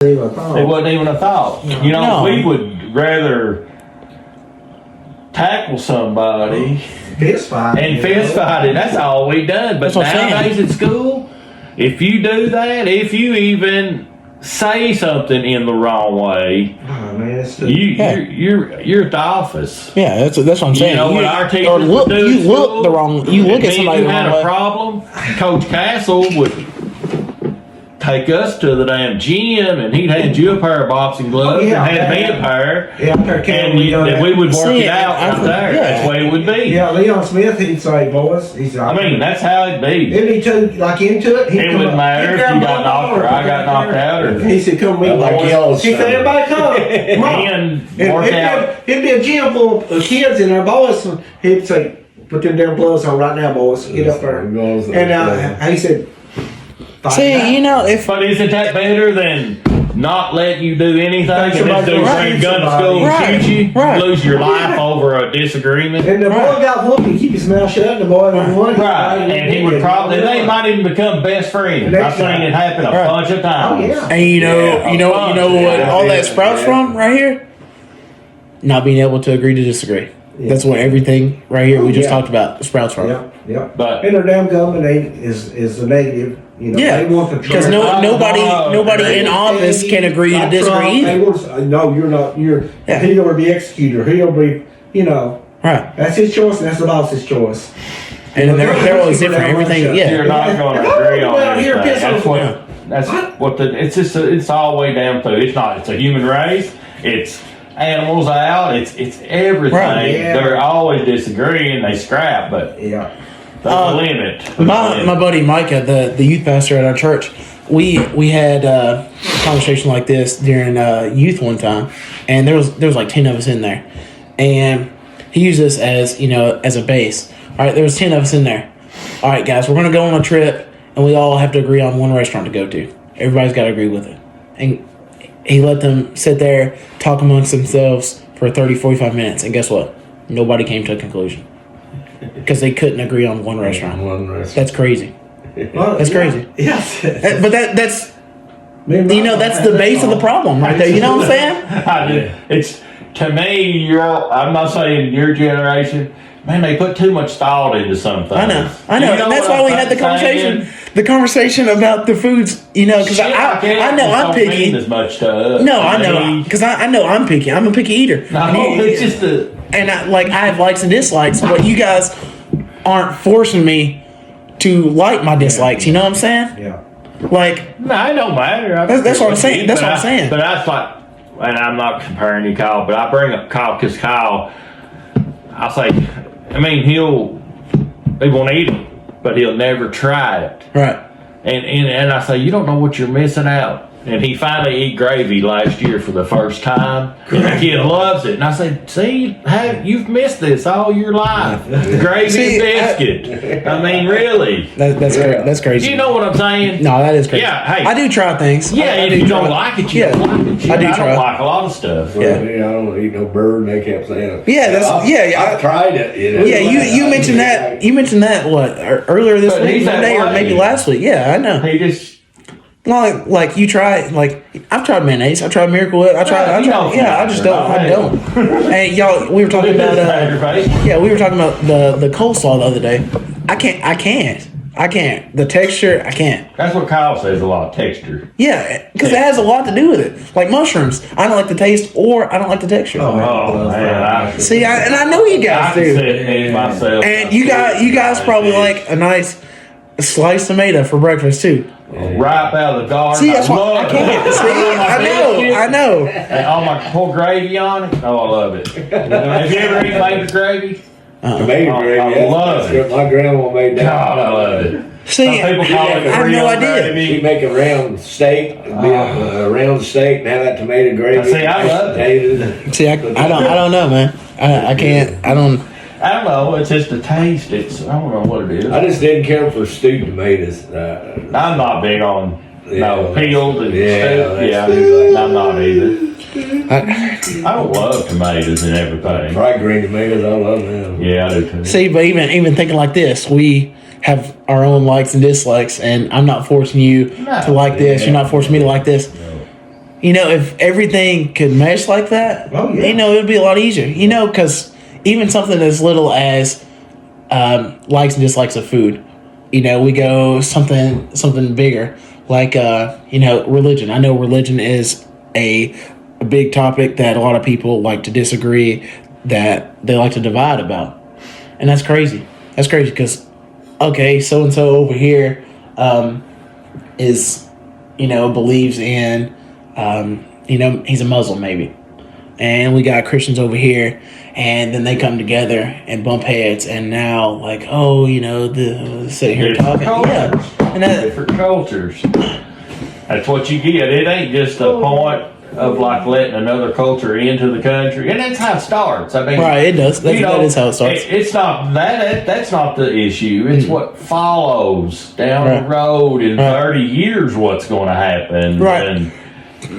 It wasn't even a thought. You know, we would rather tackle somebody fist fight and fist fight it. That's all we done. But nowadays at school, if you do that, if you even say something in the wrong way, you're at the office. Yeah, that's what I'm saying. You know what our teachers would do? You look the wrong. You look at somebody the wrong way. If you had a problem, Coach Castle would take us to the damn gym, and he'd hand you a pair of boxing gloves and hand me a pair. And we would work it out right there. That's the way it would be. Yeah, Leon Smith, he'd say, boys. That's how it'd be. If he took into it, it wouldn't matter if you got knocked or I got knocked out. Or he said, "Come meet boys." He said, "Everybody come." And work out. It'd be a gym full of kids and their boys. And he'd say, "Put them damn gloves on right now, boys. Get up there." And he said. See, but isn't that better than not letting you do anything and just do bring a gun to school and shoot you? Right. Lose your life over a disagreement. And the boy got whooped, he keep his mouth shut, and the boy won. Right, and he would probably, they might even become best friends. I've seen it happen a bunch of times. Oh, yeah. And you know what all that sprouts from right here? Not being able to agree to disagree. Yeah. That's what everything right here we just talked about sprouts from. Yeah. But and their damn government is a negative. They want the because nobody in office can agree to disagree either. No, you're not. He'll be executed. He'll be. Right. That's his choice, and that's the boss's choice. And they're always different. Everything. Yeah. You're not going to agree on anything. That's what it's all the way down through. It's not. It's a human race. It's animals out. It's everything. Right. Yeah. They're always disagreeing. They scrap, but there's a limit. My buddy Micah, the youth pastor at our church, we had a conversation like this during youth one time, and there was like 10 of us in there, and he used this as as a base. All right, there was 10 of us in there. All right, guys, we're gonna go on a trip, and we all have to agree on one restaurant to go to. Everybody's got to agree with it, and he let them sit there, talk amongst themselves for 30, 45 minutes, and guess what? Nobody came to a conclusion. Because they couldn't agree on one restaurant. That's crazy. That's crazy. Yes. But that's that's the base of the problem right there. You know what I'm saying? It's to me. I'm not saying your generation. Man, they put too much thought into something. I know. And that's why we had the conversation. The conversation about the foods, because I know I'm picky. As much to us. No, I know, because I know I'm picky. I'm a picky eater. No, it's just and I have likes and dislikes, but you guys aren't forcing me to like my dislikes. You know what I'm saying? Yeah. Like, no, it don't matter. That's what I'm saying. That's what I'm saying. But that's like, and I'm not comparing you, Kyle, but I bring up Kyle because Kyle, I say, he won't eat it, but he'll never try it. Right. And I say, you don't know what you're missing out. And he finally ate gravy last year for the first time. And the kid loves it. And I said, see, you've missed this all your life. Gravy and biscuit. Really. That's crazy. Do you know what I'm saying? No, that is crazy. Yeah, hey. I do try things. Yeah, if you don't like it, you don't like it. I don't like a lot of stuff. Yeah. I don't eat no bird, and they kept saying it. Yeah, I tried it. Yeah, you mentioned that. You mentioned that, what, earlier this week, Monday, or maybe last week. Yeah, I know. He just... Like you try, I've tried mayonnaise, I tried Miracle Whip, I just don't. And y'all, we were talking about the coleslaw the other day. I can't. The texture, I can't. That's what Kyle says, a lot of texture. Yeah, because it has a lot to do with it. Like mushrooms, I don't like the taste or I don't like the texture. Oh man! I know you guys do. Myself, and you guys probably like a nice sliced tomato for breakfast too. Ripe out of the garden. See, that's what I can't. See, I know. And all my pour gravy on it. Oh, I love it. Have you ever eaten baby gravy? Tomato gravy. I love it. My grandma made that. God, I love it. See, some people call it I have no idea. She'd make a round steak, a round steak, and have that tomato gravy. See, I love it. See, I don't know, man. I can't. I don't know. It's just the taste. I don't know what it is. I just didn't care for stewed tomatoes. I'm not big on peeled and stewed. Yeah, I'm not either. I don't love tomatoes and everything. Fried green tomatoes, I love them. Yeah, I do too. See, but even thinking like this, we have our own likes and dislikes, and I'm not forcing you to like this. You're not forcing me to like this. if everything could mesh like that, Oh, yeah. it would be a lot easier. Because even something as little as likes and dislikes of food, we go something bigger like religion. I know religion is a big topic that a lot of people like to disagree, that they like to divide about, and that's crazy. That's crazy because okay, so and so over here is believes in he's a Muslim maybe, and we got Christians over here, and then they come together and bump heads, and now like the sitting here Different talking, cultures. and that, Different cultures. That's what you get. It ain't just a point of like letting another culture into the country, and that's how it starts. I mean, right? It does. That is how it starts. It's not that. That's not the issue. It's what follows down Right. the road in Right. 30 years. What's going to happen? Right. And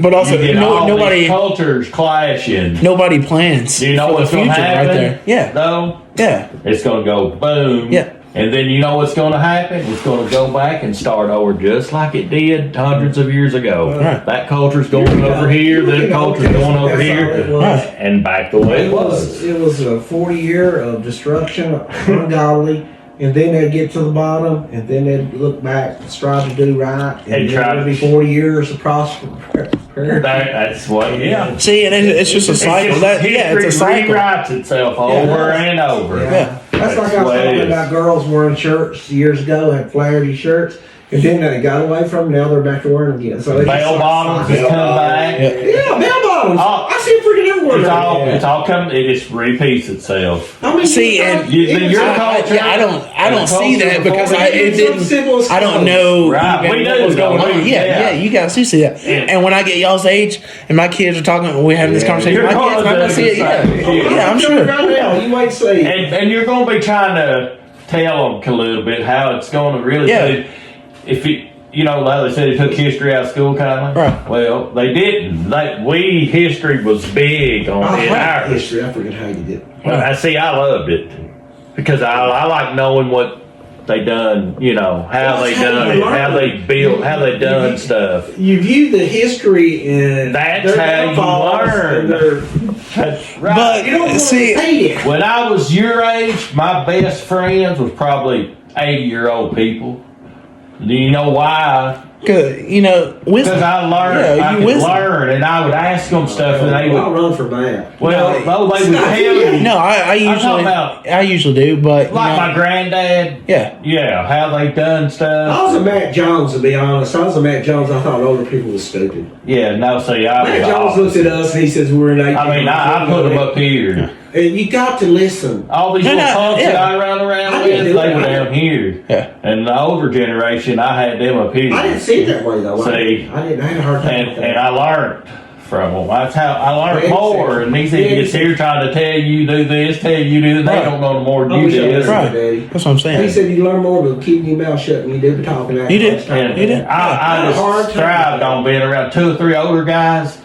But also, you get all nobody these cultures clashing. nobody plans. Do you know for what's the going to future happen? right there? Yeah, Though yeah. it's going to go boom. Yeah. And then you know what's going to happen? It's going to go back and start over just like it did hundreds of years ago. Right. That culture's going over here, that culture's going over here, Right. and back the way it was. It was a 40-year of destruction, ungodly, and then they'd get to the bottom, and then they'd look back, strive to do right, and And then try it'd to- be 40 years of prosperity. That's what, yeah. See, and it's just a cycle. History It's a cycle. rewrites itself over and over. Yeah. That's like I the was way it talking is. about girls wearing shirts years ago, had flaherty shirts, and then they got away from them, now they're back to wearing them again. So Bell bottoms has come back. Yeah. Yeah, bell bottoms. Oh. I see it freaking everywhere. It's all coming. It just repeats itself. I mean, See, and your culture. I don't see that because I don't know Right, even we what do, was going don't on. we? Yeah, Yeah. you guys do see that. Yeah. And when I get y'all's age and my kids are talking, we're having this conversation. You're My kids, gonna I'm gonna do see it. the Yeah, same. yeah, I'm telling sure. you right now, you might see. And you're going to be trying to tell them a little bit how it's going to really Yeah. be. If it, like they said, they took history out of school, kind of. Right. Well, they didn't. History was big on I in hate ours. history. I forget how you did. Well, I loved it because I like knowing what they done. How they That's how done you it, how learn. they built, how they done You- stuff. You view the history and That's their how you downfalls learn. and their- That's right. But You don't want see, to hate it. When I was your age, my best friends was probably 80-year-old people. Do you know why? wisdom. Because I learned, Yeah, I you could wisdom. learn, and I would ask them stuff, and they I'll would. run from that. Well, they would tell you. No, I talking about- usually do, but Like my granddad. yeah. Yeah, how they done stuff. I was a Matt Jones, to be honest. I was a Matt Jones. I thought older people were stupid. Yeah, no, see, I Matt was Jones looks at us and he says we're in 18. I mean, I put them up here. And you got to listen. All these No, little no, punks yeah. that I run around I with, didn't they do were that. down here. Yeah. And the older generation, I had them up here. I didn't see it that way though. See. I didn't. I had a hard time And, with and that. I learned from them. That's how I learned Yeah, more. And these yeah, idiots here trying to tell you do this, tell you do that. They Right. don't know more I than you wish I did. listened Right. to Daddy. That's what I'm He saying. said you learn more by keeping your mouth shut than you do by talking. You did. And You did. I Hard just time. thrived on being around 2 or 3 older guys.